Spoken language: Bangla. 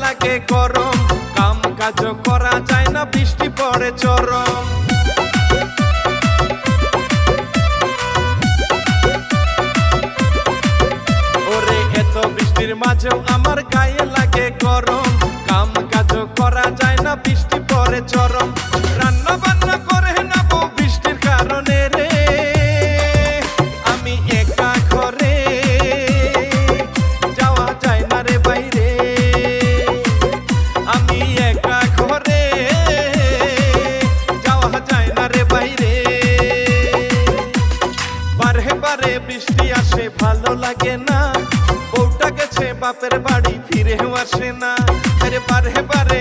লাগে গরম, কাম কাজ করা যায় না, বৃষ্টি পড়ে চরম। ওরে এত বৃষ্টির মাঝেও আমার গায়ে লাগে গরম, কাম কাজ করা যায় না, বৃষ্টি পড়ে চরম। রান্না বান্না করে না বউ বৃষ্টির কারণে রে, আমি একা ঘরে যাওয়া যায় না রে বাইরে, আমি একা ঘরে যাওয়া যায় না রে বাইরে। বারে বারে বৃষ্টি আসে ভালো লাগে না, বউটা গেছে বাপের বাড়ি ফিরেও আসে না। আরে বারে বারে